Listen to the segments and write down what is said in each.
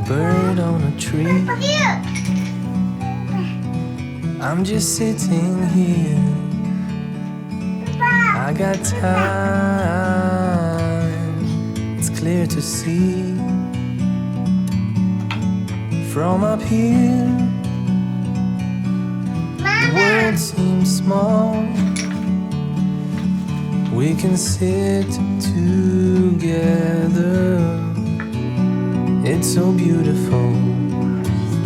bird on a tree. I'm just sitting here. I got time. It's clear to see from up here. The world seems small. We can sit together. It's so beautiful,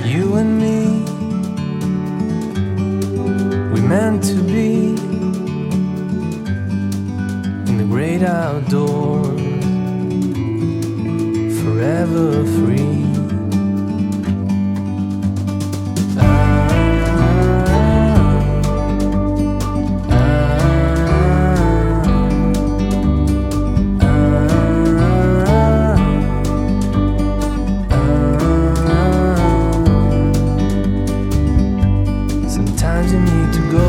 you and me. We're meant to be in the great outdoors, forever free. Sometimes you need to go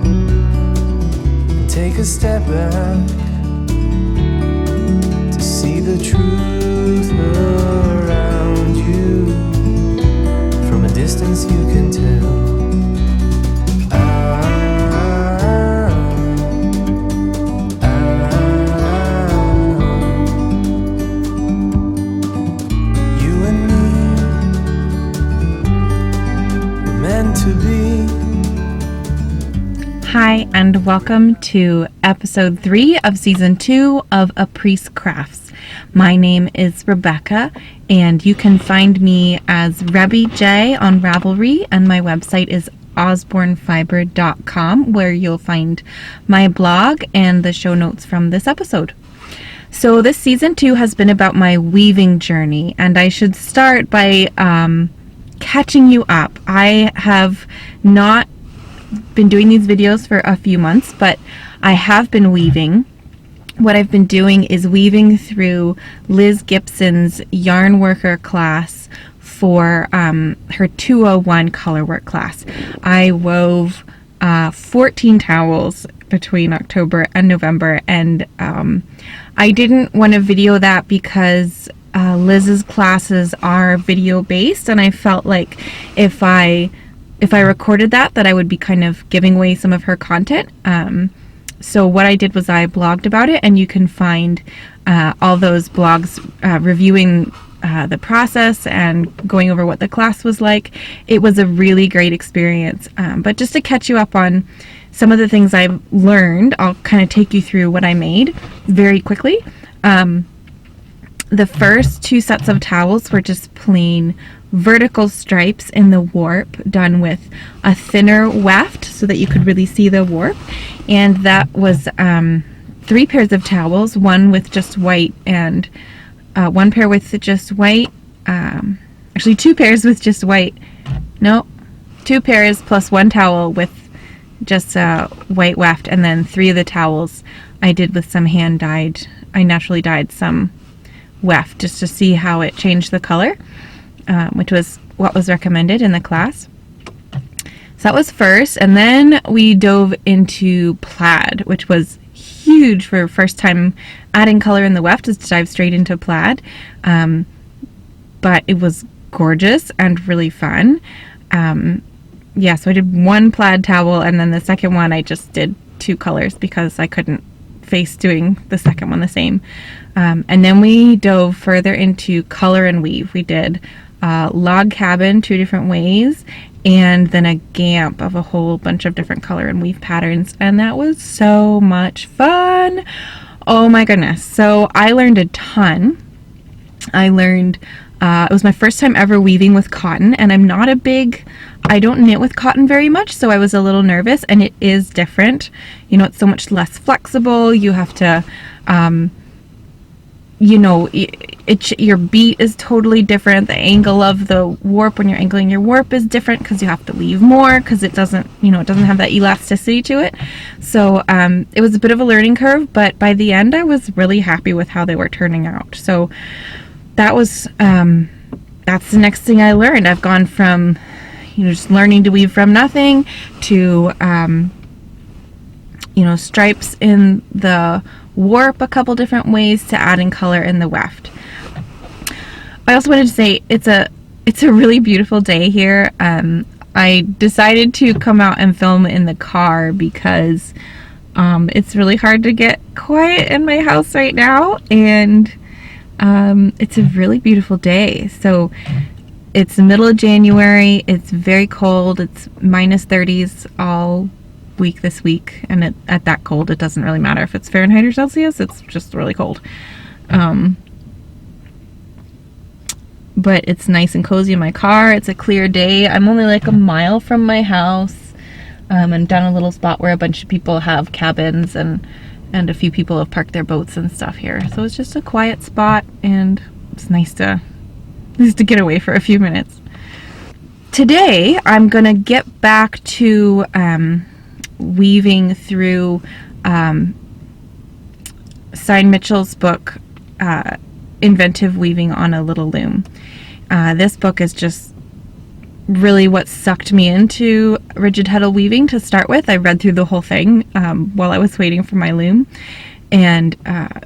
and take a step back to see the truth around you. From a distance you can tell. You and me, we're meant to be. Hi, and welcome to episode 3 of season 2 of A Priest Crafts. My name is Rebecca, and you can find me as Rebby J on Ravelry, and my website is osbornefiber.com, where you'll find my blog and the show notes from this episode. So this season 2 has been about my weaving journey, and I should start by catching you up. I have not been doing these videos for a few months, but I have been weaving. What I've been doing is weaving through Liz Gibson's yarn worker class for her 201 colorwork class. I wove 14 towels between October and November, and I didn't want to video that because Liz's classes are video based, and I felt like if I recorded that I would be kind of giving away some of her content. So what I did was I blogged about it, and you can find all those blogs reviewing the process and going over what the class was like. It was a really great experience. But just to catch you up on some of the things I've learned, I'll kind of take you through what I made very quickly. The first 2 sets of towels were just plain vertical stripes in the warp, done with a thinner weft so that you could really see the warp. And that was 3 pairs of towels, one with just white and one pair with just white. Actually 2 pairs with just white. No, 2 pairs plus 1 towel with just white weft, and then 3 of the towels I did with some hand dyed. I naturally dyed some weft just to see how it changed the color, which was what was recommended in the class. So that was first, and then we dove into plaid, which was huge for first time adding color in the weft, is to dive straight into plaid. But it was gorgeous and really fun. Yeah, so I did 1 plaid towel, and then the second one I just did 2 colors because I couldn't face doing the second one the same. And then we dove further into color and weave. We did log cabin 2 different ways, and then a gamp of a whole bunch of different color and weave patterns, and that was so much fun. Oh my goodness. So I learned a ton. I learned it was my first time ever weaving with cotton, and I don't knit with cotton very much, so I was a little nervous, and it is different. You know, it's so much less flexible. You have to your beat is totally different. The angle of the warp when you're angling your warp is different because you have to weave more because it doesn't have that elasticity to it. So it was a bit of a learning curve, but by the end I was really happy with how they were turning out. So that was that's the next thing I learned. I've gone from just learning to weave from nothing to stripes in the warp a couple different ways to adding color in the weft. I also wanted to say it's a really beautiful day here. I decided to come out and film in the car because it's really hard to get quiet in my house right now, and it's a really beautiful day. So it's the middle of January. It's very cold. It's minus 30s all week this week, and at that cold, it doesn't really matter if it's Fahrenheit or Celsius. It's just really cold. But it's nice and cozy in my car. It's a clear day. I'm only like a mile from my house. I'm down a little spot where a bunch of people have cabins, and a few people have parked their boats and stuff here. So it's just a quiet spot, and it's nice to get away for a few minutes. Today, I'm gonna get back to weaving through Stein Mitchell's book, Inventive Weaving on a Little Loom. This book is just really what sucked me into rigid heddle weaving to start with. I read through the whole thing while I was waiting for my loom, and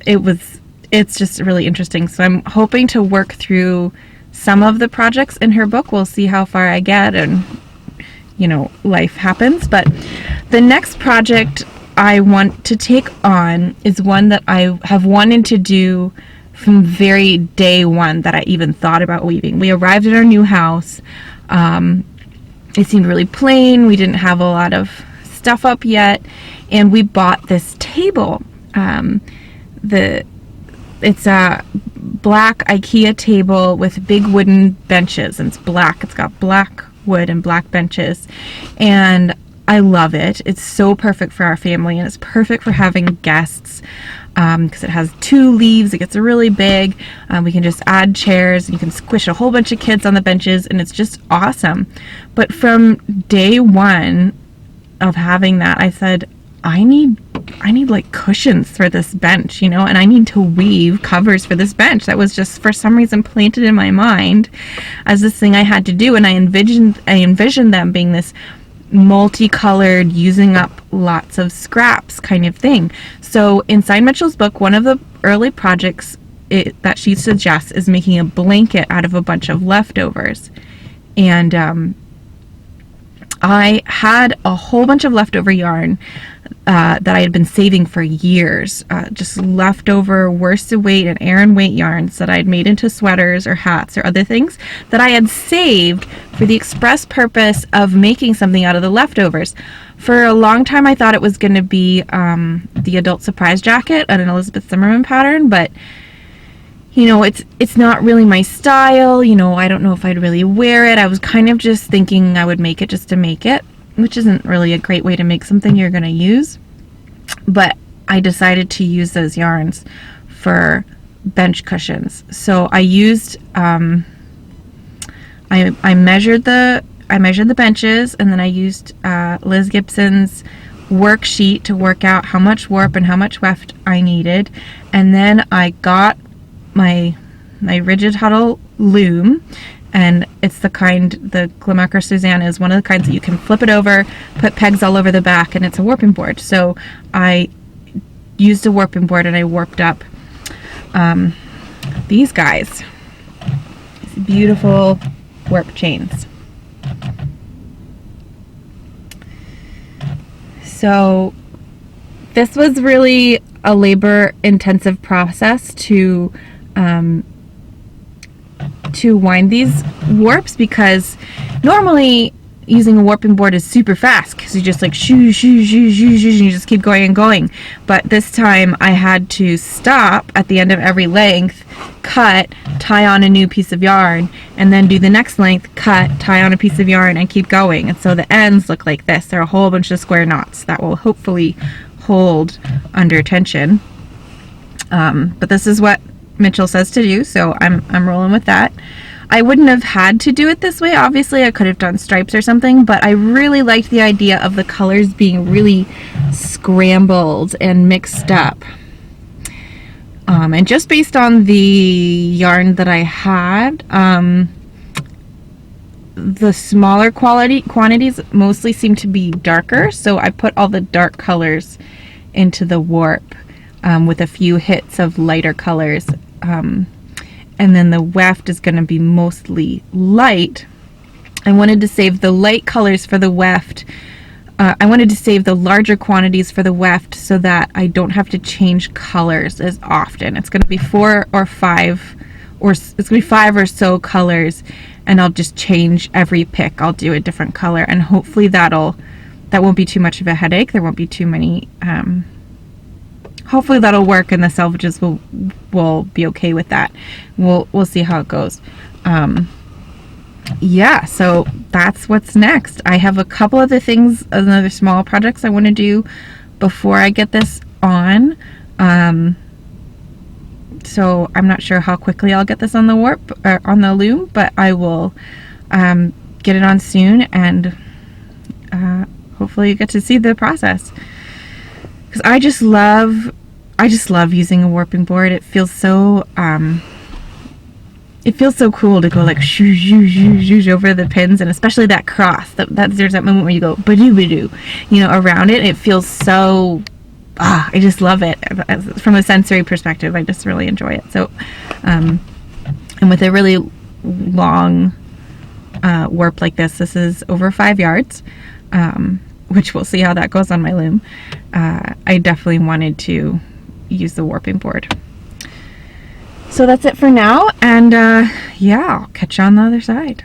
it's just really interesting. So I'm hoping to work through some of the projects in her book. We'll see how far I get, and life happens. But the next project I want to take on is one that I have wanted to do from very day one that I even thought about weaving. We arrived at our new house. It seemed really plain. We didn't have a lot of stuff up yet, and we bought this table. It's a black IKEA table with big wooden benches, and it's black. It's got black wood and black benches, and I love it. It's so perfect for our family, and it's perfect for having guests because it has 2 leaves. It gets really big. We can just add chairs, and you can squish a whole bunch of kids on the benches, and it's just awesome. But from day one of having that, I said, I need like cushions for this bench, and I need to weave covers for this bench. That was just for some reason planted in my mind as this thing I had to do, and I envisioned them being this multicolored, using up lots of scraps kind of thing. So in Stein Mitchell's book, one of the early projects that she suggests is making a blanket out of a bunch of leftovers. And I had a whole bunch of leftover yarn that I had been saving for years, just leftover worsted weight and Aran weight yarns that I'd made into sweaters or hats or other things that I had saved for the express purpose of making something out of the leftovers. For a long time, I thought it was going to be the adult surprise jacket on an Elizabeth Zimmerman pattern, but it's not really my style. I don't know if I'd really wear it. I was kind of just thinking I would make it just to make it, which isn't really a great way to make something you're going to use. But I decided to use those yarns for bench cushions. So I used, I measured the benches, and then I used Liz Gibson's worksheet to work out how much warp and how much weft I needed. And then I got my rigid huddle loom, and it's the Glimacher Suzanne is one of the kinds that you can flip it over, put pegs all over the back, and it's a warping board. So I used a warping board, and I warped up these guys, these beautiful warp chains. So this was really a labor-intensive process to wind these warps, because normally using a warping board is super fast because you just like shoo, shoo, shoo, shoo, shoo, and you just keep going and going. But this time I had to stop at the end of every length, cut, tie on a new piece of yarn, and then do the next length, cut, tie on a piece of yarn, and keep going. And so the ends look like this. There are a whole bunch of square knots that will hopefully hold under tension. But this is what Mitchell says to do, so I'm rolling with that. I wouldn't have had to do it this way. Obviously, I could have done stripes or something, but I really liked the idea of the colors being really scrambled and mixed up. And just based on the yarn that I had, the smaller quantities mostly seem to be darker, so I put all the dark colors into the warp with a few hits of lighter colors. and then the weft is going to be mostly light. I wanted to save the light colors for the weft. I wanted to save the larger quantities for the weft so that I don't have to change colors as often. It's going to be 4 or 5, or it's going to be 5 or so colors, and I'll just change every pick. I'll do a different color, and hopefully that won't be too much of a headache. There won't be too many. Hopefully that'll work, and the salvages will be okay with that. We'll see how it goes. Yeah, so that's what's next. I have a couple other things, other small projects I want to do before I get this on. So I'm not sure how quickly I'll get this on the on the loom, but I will get it on soon, and hopefully you get to see the process. Because I just love using a warping board. It feels so cool to go like shoo shoo shoo shoo over the pins, and especially that cross. There's that moment where you go badoo badoo, around it. It feels so. I just love it from a sensory perspective. I just really enjoy it. So, and with a really long warp like this is over 5 yards, which we'll see how that goes on my loom. I definitely wanted to use the warping board. So that's it for now, and yeah, I'll catch you on the other side.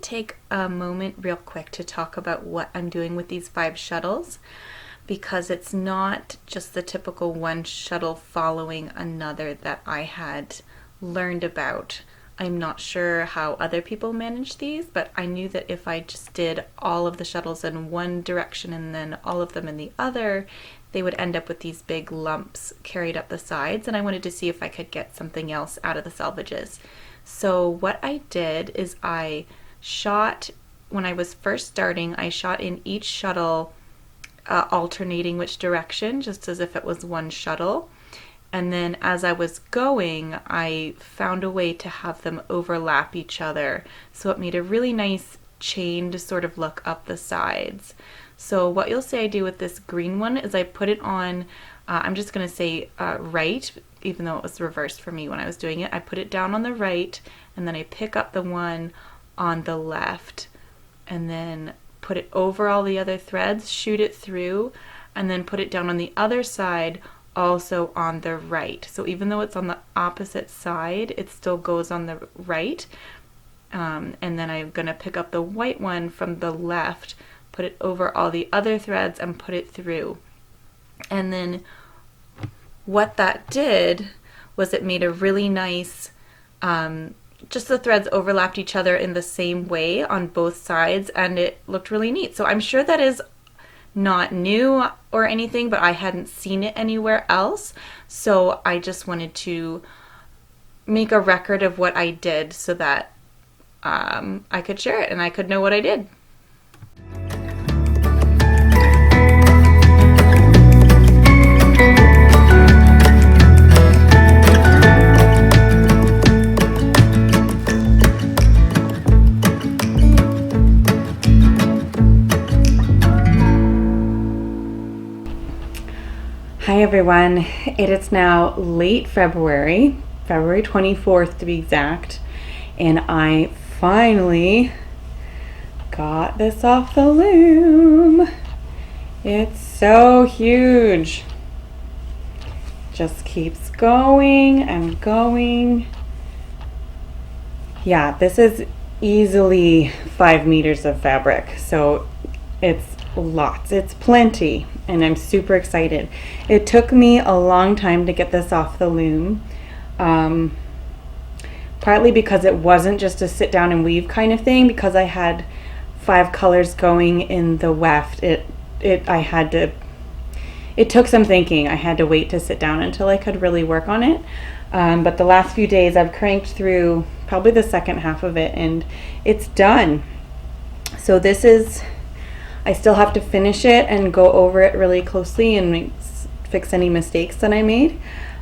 Take a moment real quick to talk about what I'm doing with these 5 shuttles, because it's not just the typical one shuttle following another that I had learned about. I'm not sure how other people manage these, but I knew that if I just did all of the shuttles in one direction and then all of them in the other, they would end up with these big lumps carried up the sides, and I wanted to see if I could get something else out of the salvages. So what I did is I shot, when I was first starting, I shot in each shuttle alternating which direction, just as if it was one shuttle. And then as I was going, I found a way to have them overlap each other. So it made a really nice chained sort of look up the sides. So what you'll see I do with this green one is I put it on, I'm just going to say right, even though it was reversed for me when I was doing it. I put it down on the right, and then I pick up the one on the left, and then put it over all the other threads, shoot it through, and then put it down on the other side, also on the right. So even though it's on the opposite side, it still goes on the right. And then I'm going to pick up the white one from the left, put it over all the other threads, and put it through. And then what that did was it made a really nice, just the threads overlapped each other in the same way on both sides, and it looked really neat. So I'm sure that is not new or anything, but I hadn't seen it anywhere else. So I just wanted to make a record of what I did so that I could share it and I could know what I did. Hi everyone, it is now late February, February 24th to be exact, and I finally got this off the loom. It's so huge. Just keeps going and going. Yeah, this is easily 5 meters of fabric, so it's lots, it's plenty, and I'm super excited. It took me a long time to get this off the loom, partly because it wasn't just a sit down and weave kind of thing, because I had 5 colors going in the weft. It took some thinking. I had to wait to sit down until I could really work on it. But the last few days I've cranked through probably the second half of it, and it's done. So this is, I still have to finish it and go over it really closely and fix any mistakes that I made.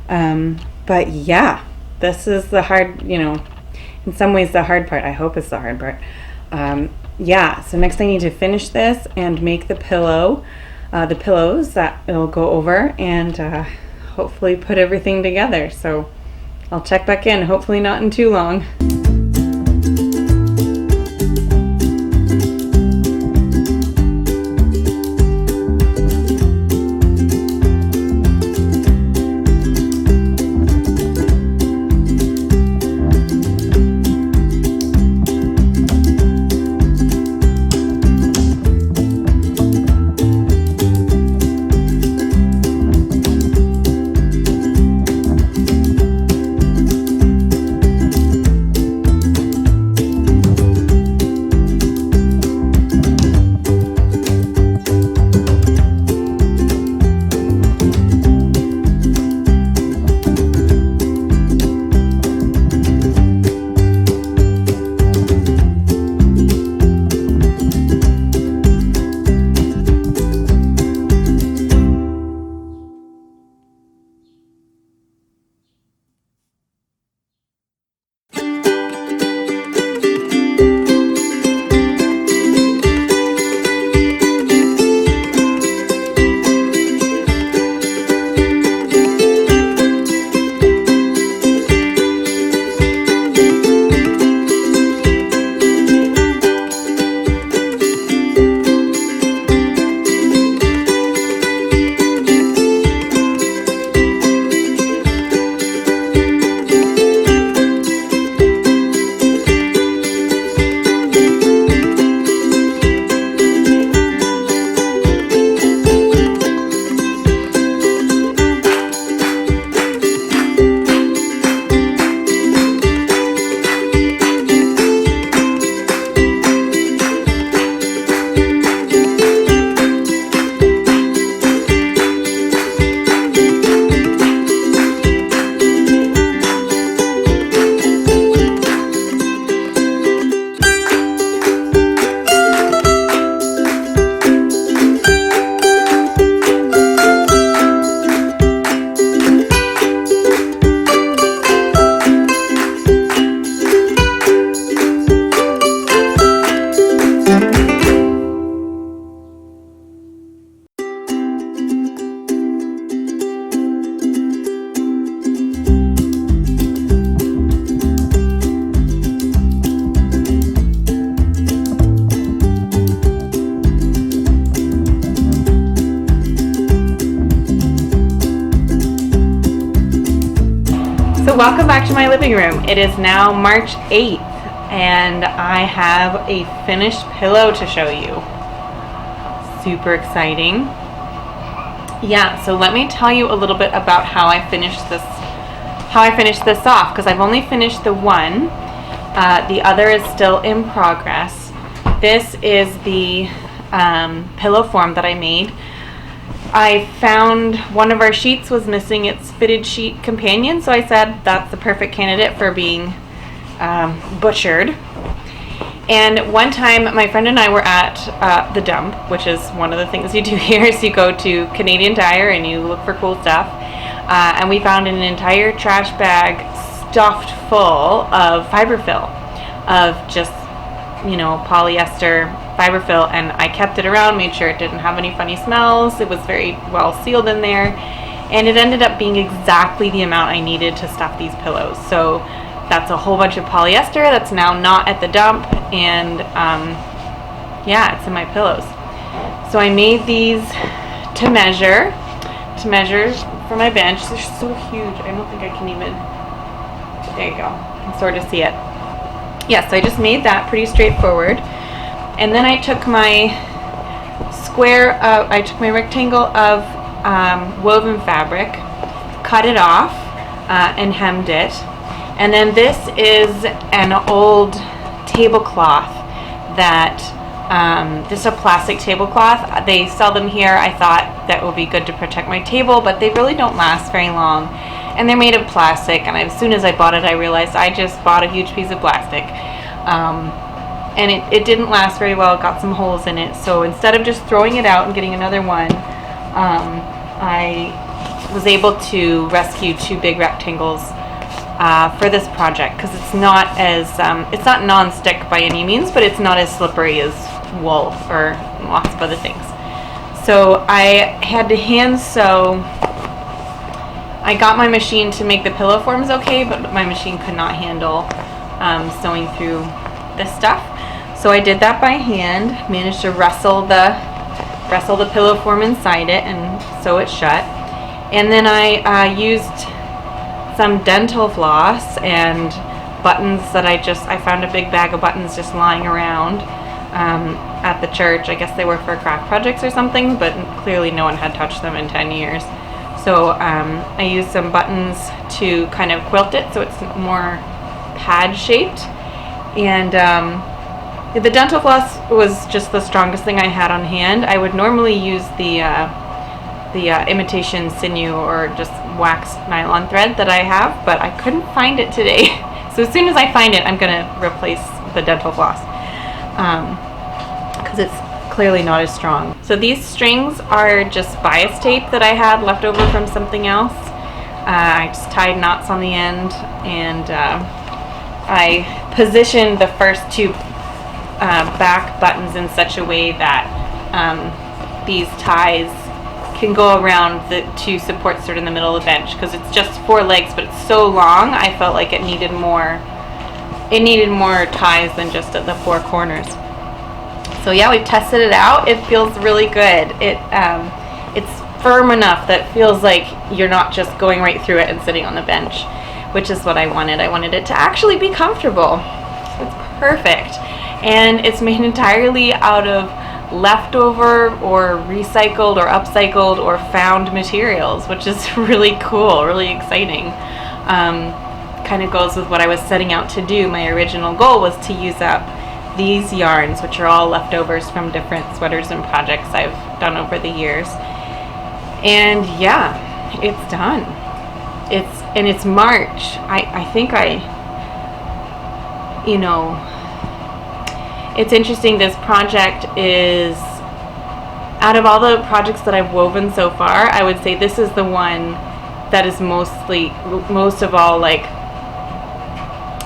But yeah, this is the hard, in some ways the hard part. I hope it's the hard part. Yeah, so next I need to finish this and make the pillows that it'll go over, and hopefully put everything together. So I'll check back in, hopefully not in too long. So welcome back to my living room. It is now March 8th, and I have a finished pillow to show you. Super exciting. Yeah, so let me tell you a little bit about how I finished this off, because I've only finished the one. The other is still in progress. This is the pillow form that I made. I found one of our sheets was missing its fitted sheet companion, so I said that's the perfect candidate for being butchered. And one time my friend and I were at the dump, which is one of the things you do here, is you go to Canadian Tire and you look for cool stuff, and we found an entire trash bag stuffed full of fiberfill, of just polyester fiberfill, and I kept it around, made sure it didn't have any funny smells. It was very well sealed in there, and it ended up being exactly the amount I needed to stuff these pillows. So that's a whole bunch of polyester that's now not at the dump, and yeah, it's in my pillows. So I made these to measure for my bench. They're so huge. I don't think I can even, there you go, you can sort of see it. Yeah, so I just made that pretty straightforward. And then I took my rectangle of woven fabric, cut it off, and hemmed it. And then this is an old tablecloth that, this is a plastic tablecloth. They sell them here. I thought that would be good to protect my table, but they really don't last very long. And they're made of plastic, and as soon as I bought it, I realized I just bought a huge piece of plastic. And it didn't last very well. It got some holes in it. So instead of just throwing it out and getting another one, I was able to rescue 2 big rectangles for this project, because it's not as it's not non-stick by any means, but it's not as slippery as wool or lots of other things. So I had to hand sew. I got my machine to make the pillow forms okay, but my machine could not handle sewing through this stuff. So I did that by hand, managed to wrestle the pillow form inside it and sew it shut. And then I used some dental floss and buttons that I found a big bag of buttons just lying around at the church. I guess they were for craft projects or something, but clearly no one had touched them in 10 years. So I used some buttons to kind of quilt it so it's more pad shaped. And the dental floss was just the strongest thing I had on hand. I would normally use the imitation sinew or just wax nylon thread that I have, but I couldn't find it today. So as soon as I find it, I'm gonna replace the dental floss, because it's clearly not as strong. So these strings are just bias tape that I had left over from something else. I just tied knots on the end, and I positioned the first 2 back buttons in such a way that these ties can go around the 2 supports sort of in the middle of the bench, because it's just 4 legs, but it's so long. I felt like it needed more ties than just at the 4 corners. So yeah, we've tested it out. It feels really good. It's firm enough that it feels like you're not just going right through it and sitting on the bench, which is what I wanted. I wanted it to actually be comfortable. So it's perfect. And it's made entirely out of leftover or recycled or upcycled or found materials, which is really cool, really exciting. Kind of goes with what I was setting out to do. My original goal was to use up these yarns, which are all leftovers from different sweaters and projects I've done over the years. And yeah, it's done. It's March. I think it's interesting. This project is, out of all the projects that I've woven so far, I would say this is the one that is most of all, like,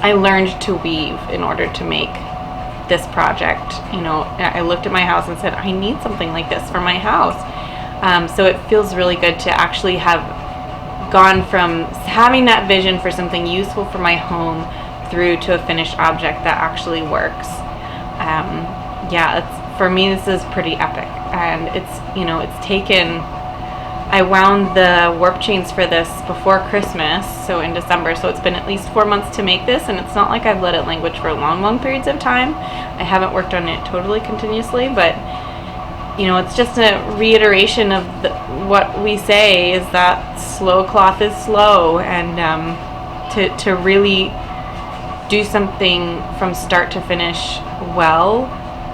I learned to weave in order to make this project. I looked at my house and said, I need something like this for my house. So it feels really good to actually have gone from having that vision for something useful for my home through to a finished object that actually works. For me, this is pretty epic, and it's taken. I wound the warp chains for this before Christmas, so in December. So it's been at least 4 months to make this, and it's not like I've let it languish for long periods of time. I haven't worked on it totally continuously, but it's just a reiteration of what we say, is that slow cloth is slow, and to really do something from start to finish well,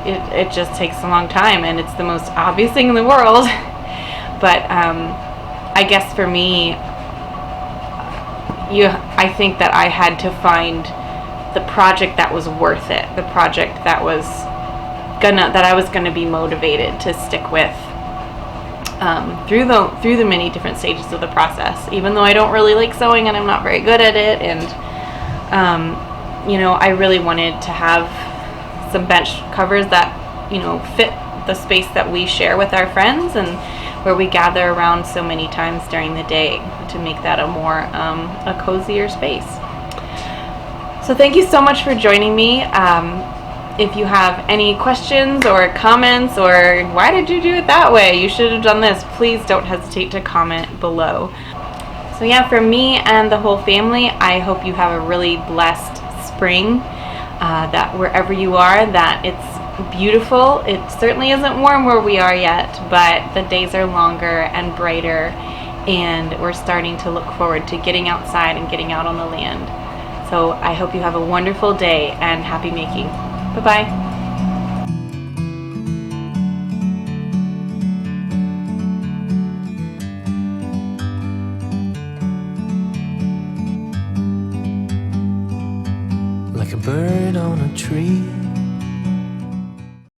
it just takes a long time, and it's the most obvious thing in the world. But I guess for me, I think that I had to find the project that was worth it, the project that I was gonna be motivated to stick with through the many different stages of the process. Even though I don't really like sewing and I'm not very good at it, and I really wanted to have some bench covers that fit the space that we share with our friends, and where we gather around so many times during the day to make that a cozier space. So thank you so much for joining me. If you have any questions or comments, or why did you do it that way, you should have done this, please don't hesitate to comment below. So yeah, for me and the whole family, I hope you have a really blessed spring, that wherever you are, that it's beautiful. It certainly isn't warm where we are yet, but the days are longer and brighter, and we're starting to look forward to getting outside and getting out on the land. So I hope you have a wonderful day and happy making. Bye-bye. Like a bird on a tree,